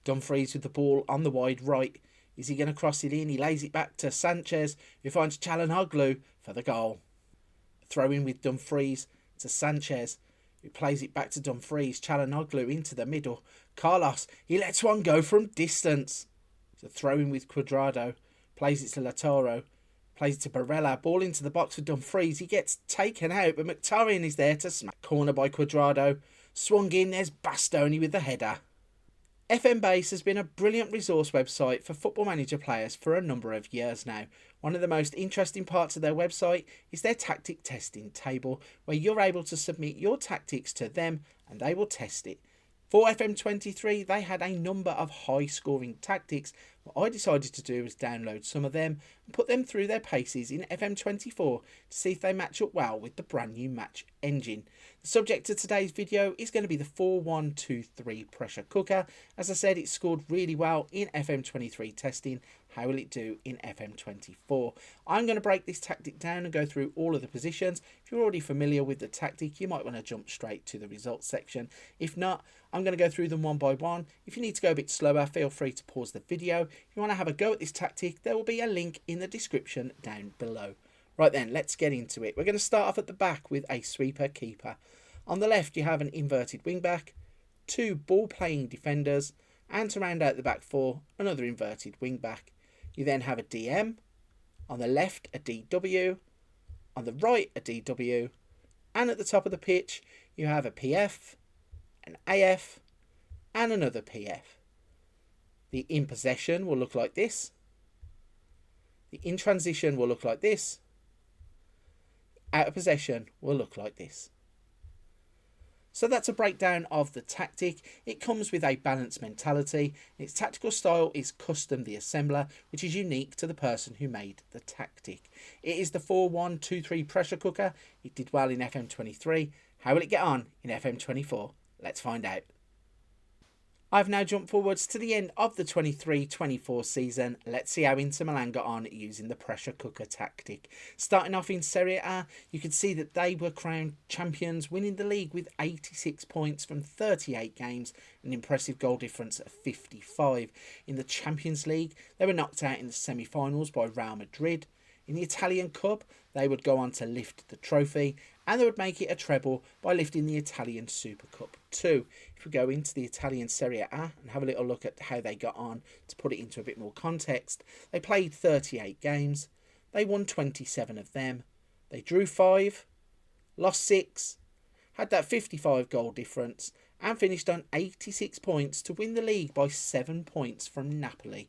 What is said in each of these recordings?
Dumfries with the ball on the wide right. Is he going to cross it in? He lays it back to Sanchez, who finds Çalhanoğlu for the goal. Throw in with Dumfries to Sanchez, who plays it back to Dumfries. Çalhanoğlu into the middle. Carlos, he lets one go from distance. So throw in with Cuadrado. Plays it to Lautaro. Plays it to Barella. Ball into the box for Dumfries. He gets taken out, but Mkhitaryan is there to smack. Corner by Cuadrado. Swung in, there's Bastoni with the header. FM Base has been a brilliant resource website for Football Manager players for a number of years now. One of the most interesting parts of their website is their tactic testing table, where you're able to submit your tactics to them and they will test it. For FM23, they had a number of high-scoring tactics. What I decided to do was download some of them and put them through their paces in FM24 to see if they match up well with the brand new match engine. The subject of today's video is going to be the 4-1-2-3 pressure cooker. As I said, it scored really well in FM23 testing. How will it do in FM24? I'm going to break this tactic down and go through all of the positions. If you're already familiar with the tactic, you might want to jump straight to the results section. If not, I'm going to go through them one by one. If you need to go a bit slower, feel free to pause the video. If you want to have a go at this tactic, there will be a link in the description down below. Right then, let's get into it. We're going to start off at the back with a sweeper keeper. On the left, you have an inverted wing back, 2 ball-playing defenders, and to round out the back 4, another inverted wing back. You then have a DM, on the left a DW, on the right a DW, and at the top of the pitch you have a PF, an AF, and another PF. The in possession will look like this. The in transition will look like this. Out of possession will look like this. So that's a breakdown of the tactic. It comes with a balanced mentality. Its tactical style is custom the assembler, which is unique to the person who made the tactic. It is the 4-1-2-3 pressure cooker. It did well in FM23. How will it get on in FM24? Let's find out. I've now jumped forwards to the end of the 23-24 season. Let's see how Inter Milan got on using the pressure cooker tactic. Starting off in Serie A, you could see that they were crowned champions, winning the league with 86 points from 38 games, an impressive goal difference of 55. In the Champions League, they were knocked out in the semi-finals by Real Madrid. In the Italian Cup, they would go on to lift the trophy, and they would make it a treble by lifting the Italian Super Cup too. If we go into the Italian Serie A and have a little look at how they got on, to put it into a bit more context, they played 38 games, they won 27 of them, they drew 5, lost 6, had that 55 goal difference, and finished on 86 points to win the league by 7 points from Napoli.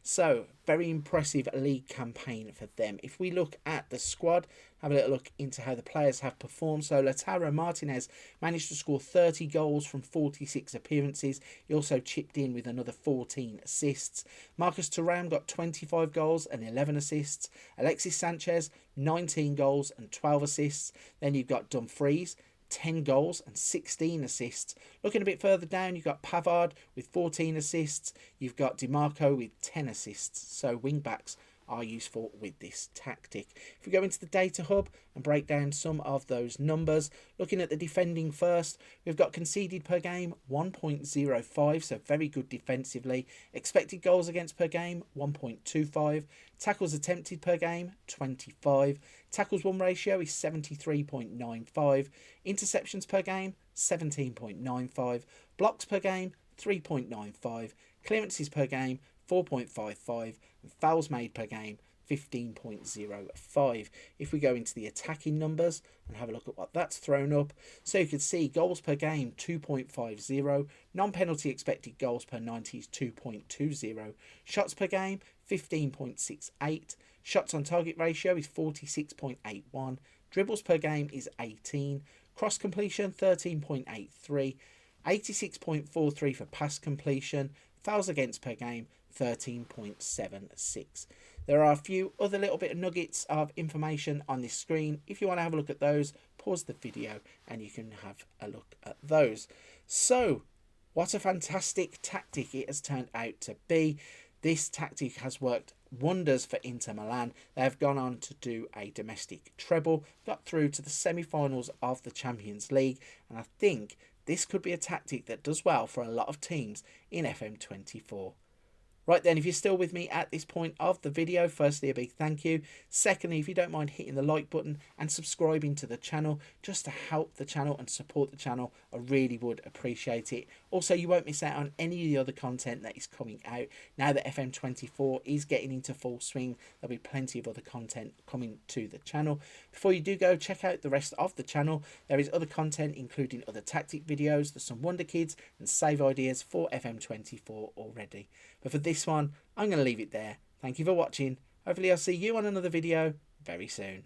So, very impressive league campaign for them. If we look at the squad, have a little look into how the players have performed. So, Lautaro Martinez managed to score 30 goals from 46 appearances. He also chipped in with another 14 assists. Marcus Thuram got 25 goals and 11 assists. Alexis Sanchez, 19 goals and 12 assists. Then you've got Dumfries, 10 goals and 16 assists. Looking a bit further down, you've got Pavard with 14 assists. You've got DiMarco with 10 assists. So wing backs are useful with this tactic. If we go into the data hub and break down some of those numbers, looking at the defending first, we've got conceded per game 1.05, so very good defensively. Expected goals against per game 1.25. Tackles attempted per game 25. Tackles won ratio is 73.95. Interceptions per game 17.95. Blocks per game 3.95. Clearances per game 4.55, and fouls made per game 15.05. If we go into the attacking numbers and have a look at what that's thrown up, so you can see goals per game 2.50, non-penalty expected goals per 90 is 2.20, shots per game 15.68, shots on target ratio is 46.81, dribbles per game is 18, cross completion 13.83, 86.43 for pass completion, fouls against per game 13.76. There are a few other little bit of nuggets of information on this screen. If you want to have a look at those, pause the video and you can have a look at those. So, what a fantastic tactic it has turned out to be. This tactic has worked wonders for Inter Milan. They have gone on to do a domestic treble, got through to the semi-finals of the Champions League, and I think this could be a tactic that does well for a lot of teams in FM24. Right then, if you're still with me at this point of the video, firstly, a big thank you. Secondly, if you don't mind hitting the like button and subscribing to the channel, just to help the channel and support the channel, I really would appreciate it. Also, you won't miss out on any of the other content that is coming out. Now that FM24 is getting into full swing, there'll be plenty of other content coming to the channel. Before you do go, check out the rest of the channel. There is other content, including other tactic videos, there's some Wonder Kids and save ideas for FM24 already. But for this one, I'm going to leave it there. Thank you for watching. Hopefully I'll see you on another video very soon.